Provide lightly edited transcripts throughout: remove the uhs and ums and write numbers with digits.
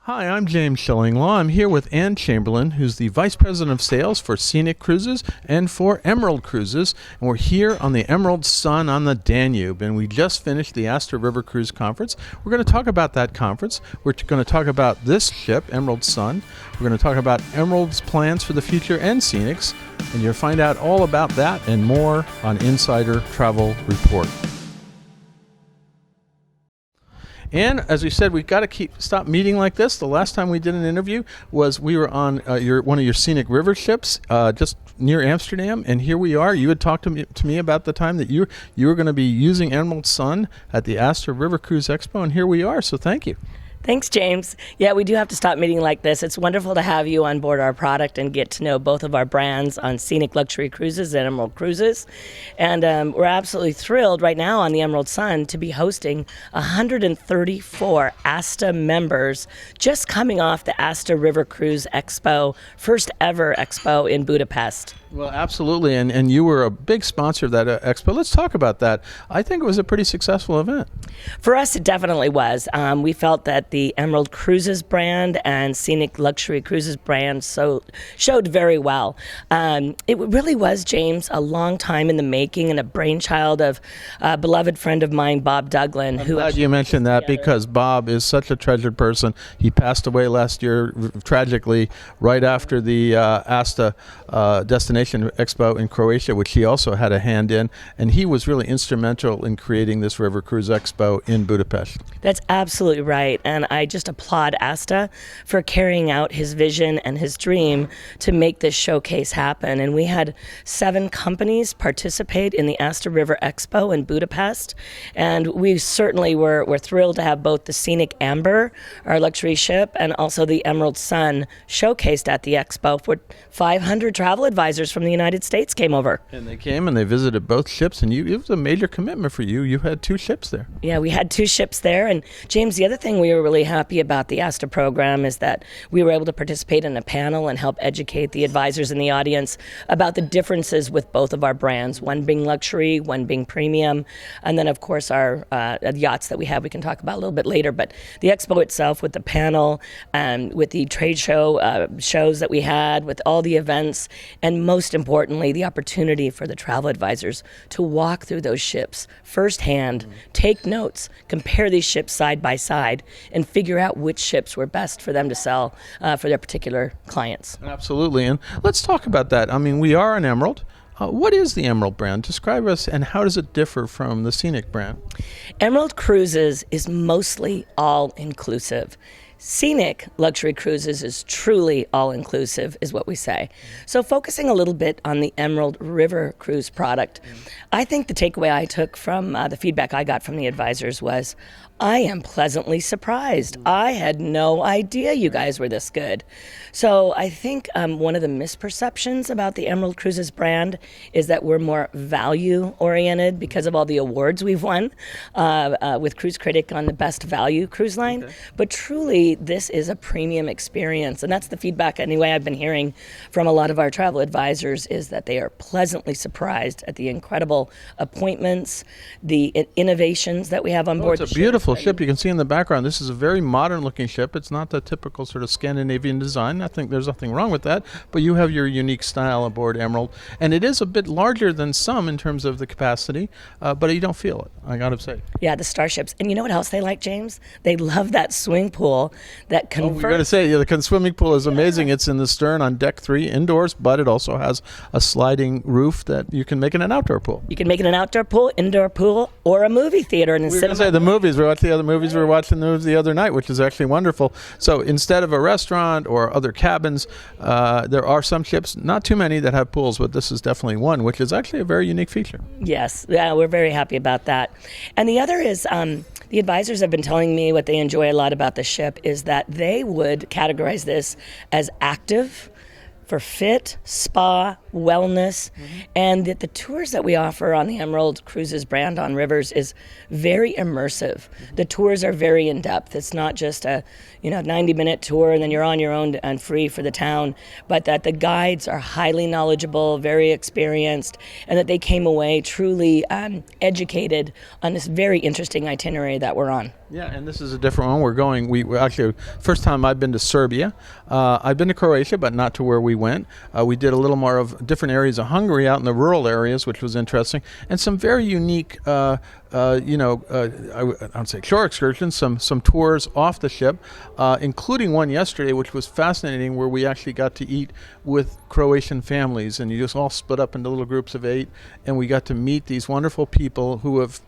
Hi, I'm James Schillinglaw. I'm here with Ann Chamberlain, who's the Vice President of Sales for Scenic Cruises and for Emerald Cruises. And we're here on the Emerald Sun on the Danube. And we just finished the Aster River Cruise Conference. We're going to talk about that conference. We're going to talk about this ship, Emerald Sun. We're going to talk about Emerald's plans for the future and Scenic's. And you'll find out all about that and more on Insider Travel Report. And as we said, we've got to stop meeting like this. The last time we did an interview was we were on one of your Scenic River ships just near Amsterdam, and here we are. You had talked to me about the time that you were going to be using Emerald Sun at the Aster River Cruise Expo, and here we are. So thank you. Thanks, James. Yeah, we do have to stop meeting like this. It's wonderful to have you on board our product and get to know both of our brands on Scenic Luxury Cruises and Emerald Cruises. And we're absolutely thrilled right now on the Emerald Sun to be hosting 134 ASTA members just coming off the Aster River Cruise Expo, first ever expo in Budapest. Well, absolutely, and you were a big sponsor of that expo. Let's talk about that. I think it was a pretty successful event. For us, it definitely was. We felt that the Emerald Cruises brand and Scenic Luxury Cruises brand showed very well. It really was, James, a long time in the making and a brainchild of a beloved friend of mine, Bob Douglin. I'm glad you mentioned that because Bob is such a treasured person. He passed away last year, tragically, right after the ASTA Destination Expo in Croatia, which he also had a hand in, and he was really instrumental in creating this River Cruise Expo in Budapest. That's absolutely right, and I just applaud ASTA for carrying out his vision and his dream to make this showcase happen. And we had 7 companies participate in the Aster River Expo in Budapest, and we certainly were thrilled to have both the Scenic Amber, our luxury ship, and also the Emerald Sun showcased at the expo. For 500 travel advisors from the United States came over. And they came and they visited both ships, and it was a major commitment for you. You had 2 ships there. Yeah, we had 2 ships there. And James, the other thing we were really happy about the ASTA program is that we were able to participate in a panel and help educate the advisors in the audience about the differences with both of our brands, one being luxury, one being premium, and then of course our yachts that we have we can talk about a little bit later. But the expo itself with the panel and with the trade shows that we had, with all the events, and most importantly, the opportunity for the travel advisors to walk through those ships firsthand, take notes, compare these ships side by side, and figure out which ships were best for them to sell for their particular clients. Absolutely. And let's talk about that. I mean, we are an Emerald. What is the Emerald brand? Describe us, and how does it differ from the Scenic brand? Emerald Cruises is mostly all-inclusive. Scenic Luxury Cruises is truly all-inclusive, is what we say. So focusing a little bit on the Emerald River Cruise product, I think the takeaway I took from the feedback I got from the advisors was, I am pleasantly surprised. I had no idea you guys were this good. So I think one of the misperceptions about the Emerald Cruises brand is that we're more value-oriented because of all the awards we've won with Cruise Critic on the best value cruise line. Okay. But truly, this is a premium experience. And that's the feedback, anyway, I've been hearing from a lot of our travel advisors, is that they are pleasantly surprised at the incredible appointments, the innovations that we have on board. It's a beautiful ship. You can see in the background, this is a very modern looking ship. It's not the typical sort of Scandinavian design. I think there's nothing wrong with that, but you have your unique style aboard Emerald, and it is a bit larger than some in terms of the capacity, but you don't feel it, I gotta say. Yeah, the starships. And you know what else they like, James? They love that swimming pool that converts. We're going to say, yeah, the swimming pool is amazing. It's in the stern on deck 3 indoors, but it also has a sliding roof that you can make in an outdoor pool. You can make it an outdoor pool, indoor pool, or a movie theater. And we're going to say the movies. We watched the other movies. We were watching those the other night, which is actually wonderful. So instead of a restaurant or other cabins, there are some ships, not too many, that have pools, but this is definitely one, which is actually a very unique feature. Yes, yeah, we're very happy about that. And the other is the advisors have been telling me what they enjoy a lot about the ship is that they would categorize this as active, for fit, spa, wellness, and that the tours that we offer on the Emerald Cruises brand on rivers is very immersive. The tours are very in-depth. It's not just a 90-minute tour and then you're on your own and free for the town, but that the guides are highly knowledgeable, very experienced, and that they came away truly educated on this very interesting itinerary that we're on. Yeah, and this is a different one. We're actually, first time I've been to Serbia. I've been to Croatia, but not to where we went. We did a little more of different areas of Hungary out in the rural areas, which was interesting, and some very unique, I would say shore excursions, some tours off the ship, including one yesterday, which was fascinating, where we actually got to eat with Croatian families, and you just all split up into little groups of 8, and we got to meet these wonderful people who have,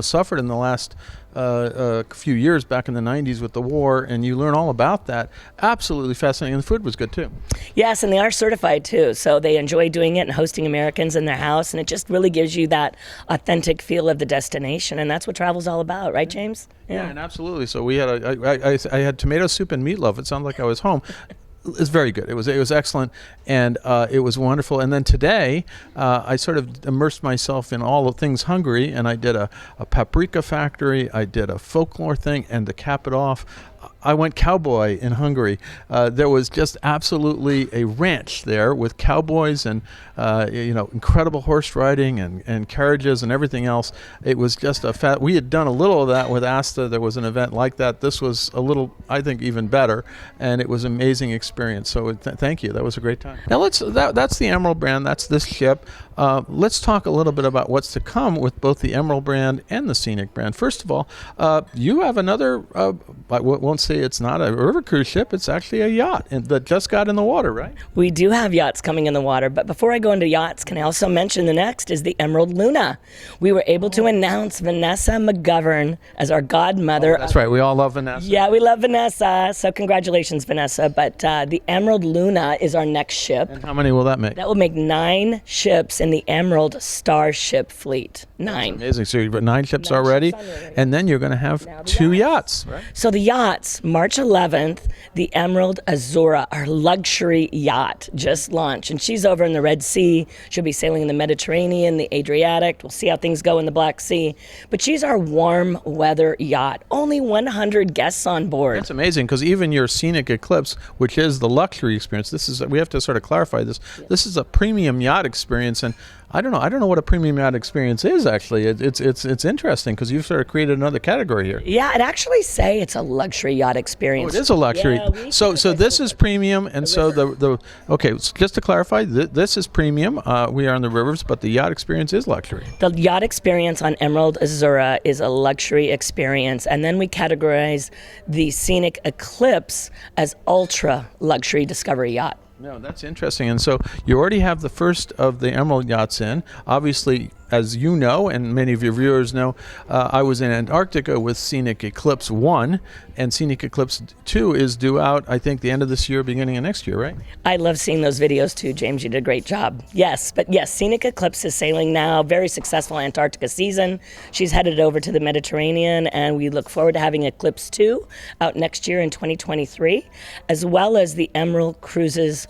suffered in the last few years back in the 90s with the war, and you learn all about that. Absolutely fascinating, and the food was good too. Yes, and they are certified too, so they enjoy doing it and hosting Americans in their house, and it just really gives you that authentic feel of the destination, and that's what travel's all about, right, James? Yeah, and absolutely. So we had I had tomato soup and meatloaf. It sounded like I was home. It's very good. It was excellent, and it was wonderful. And then today, I sort of immersed myself in all the things Hungary, and I did a paprika factory. I did a folklore thing, and to cap it off, I went cowboy in Hungary. There was just absolutely a ranch there with cowboys and incredible horse riding and carriages and everything else. It was just we had done a little of that with Asta. There was an event like that. This was a little, I think, even better, and it was an amazing experience. So thank you. That was a great time. Now that's the Emerald brand. That's this ship. Let's talk a little bit about what's to come with both the Emerald brand and the Scenic brand. First of all, you have another, I won't say it's not a river cruise ship, it's actually a yacht that just got in the water, right? We do have yachts coming in the water, but before I go into yachts, can I also mention the next is the Emerald Luna. We were able to announce Vanessa McGovern as our godmother. Oh, that's right, we all love Vanessa. Yeah, we love Vanessa, so congratulations, Vanessa. But the Emerald Luna is our next ship. And how many will that make? That will make 9 ships in the Emerald Starship fleet. 9. That's amazing. So you've got 9 ships already, and then you're going to have 2 yachts, right? So the yachts, March 11th, the Emerald Azura, our luxury yacht, just launched. And she's over in the Red Sea. She'll be sailing in the Mediterranean, the Adriatic. We'll see how things go in the Black Sea. But she's our warm weather yacht. Only 100 guests on board. That's amazing, because even your Scenic Eclipse, which is the luxury experience, we have to sort of clarify this. Yes. This is a premium yacht experience, and I don't know what a premium yacht experience is, actually. It's interesting, because you've sort of created another category here. Yeah, I'd actually say it's a luxury yacht experience. Oh, it is a luxury. Yeah, so this is premium, and so okay, so just to clarify, this is premium. We are on the rivers, but the yacht experience is luxury. The yacht experience on Emerald Azura is a luxury experience, and then we categorize the Scenic Eclipse as ultra luxury discovery yacht. No, that's interesting. And so you already have the first of the Emerald yachts in. Obviously, as you know, and many of your viewers know, I was in Antarctica with Scenic Eclipse 1, and Scenic Eclipse 2 is due out, I think, the end of this year, beginning of next year, right? I love seeing those videos too, James. You did a great job. Yes, Scenic Eclipse is sailing now. Very successful Antarctica season. She's headed over to the Mediterranean, and we look forward to having Eclipse 2 out next year in 2023, as well as the Emerald Cruises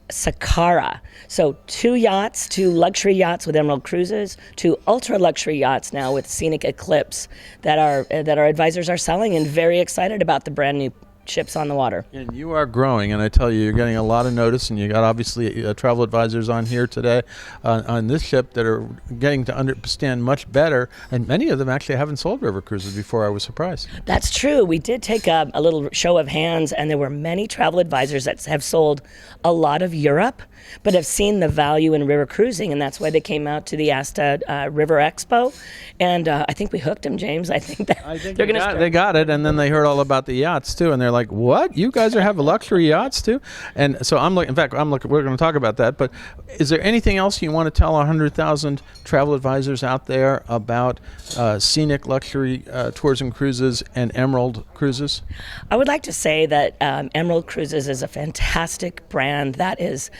Sakara. So 2 yachts, 2 luxury yachts with Emerald Cruises, 2 ultra luxury yachts now with Scenic Eclipse that our advisors are selling, and very excited about the brand new ships on the water. And you are growing, and I tell you, you're getting a lot of notice, and you got obviously travel advisors on here today on this ship that are getting to understand much better, and many of them actually haven't sold river cruises before. I was surprised. That's true. We did take a little show of hands, and there were many travel advisors that have sold a lot of Europe, but have seen the value in river cruising, and that's why they came out to the Asta River Expo, and I think we hooked them, James. I think they're going to they got it, and then they heard all about the yachts too, and they're like, what? You guys have luxury yachts too? And so we're going to talk about that, but is there anything else you want to tell 100,000 travel advisors out there about Scenic luxury tours and cruises and Emerald Cruises? I would like to say that Emerald Cruises is a fantastic brand that is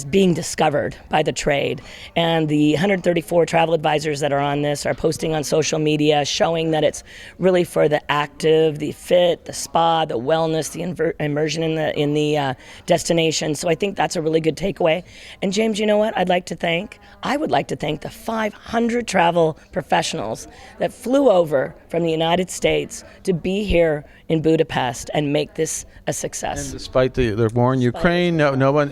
being discovered by the trade, and the 134 travel advisors that are on this are posting on social media showing that it's really for the active, the fit, the spa, spa, the wellness, the immersion in the destination. So I think that's a really good takeaway. And James, you know what? I would like to thank the 500 travel professionals that flew over from the United States to be here in Budapest and make this a success. And despite the war in Ukraine, no one,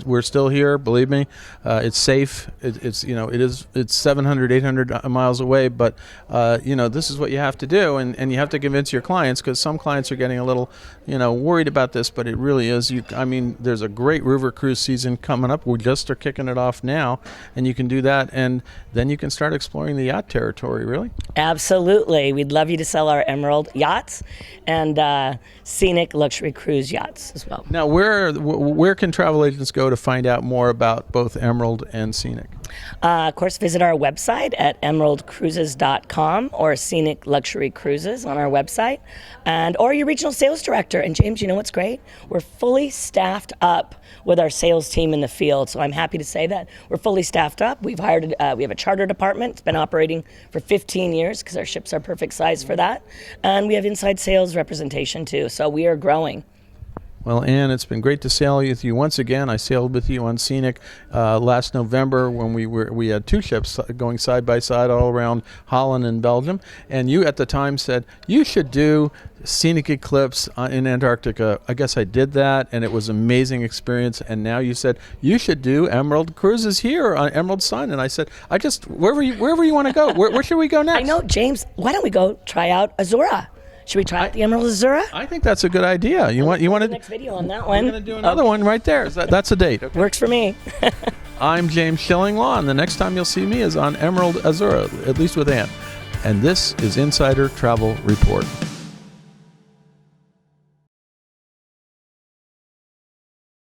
we're still here. Believe me, it's safe. It's 700, 800 miles away, but this is what you have to do, and you have to convince your clients, because some clients are getting a little, worried about this, but it really is. There's a great river cruise season coming up. We just are kicking it off now, and you can do that, and then you can start exploring the yacht territory. Really, absolutely. We'd love you to sell our Emerald yachts and Scenic luxury cruise yachts as well. Now, where can travel agents go to find out more about both Emerald and Scenic? Of course, visit our website at emeraldcruises.com or Scenic Luxury Cruises on our website, or your regional sales director. And James, you know what's great? We're fully staffed up with our sales team in the field. So I'm happy to say that we're fully staffed up. We have a charter department. It's been operating for 15 years because our ships are perfect size for that. And we have inside sales representation too. So we are growing. Well, Anne, it's been great to sail with you once again. I sailed with you on Scenic last November when we had two ships going side by side all around Holland and Belgium. And you at the time said, you should do Scenic Eclipse in Antarctica. I guess I did that, and it was an amazing experience. And now you said, you should do Emerald Cruises here on Emerald Sun. And I said, wherever you want to go. Where should we go next? I know, James, why don't we go try out Azura? Should we try out the Emerald Azura? I think that's a good idea. You want the next video on that one? We're going to do another one right there. That's a date. Okay. Works for me. I'm James Shillinglaw, and the next time you'll see me is on Emerald Azura, at least with Anne. And this is Insider Travel Report.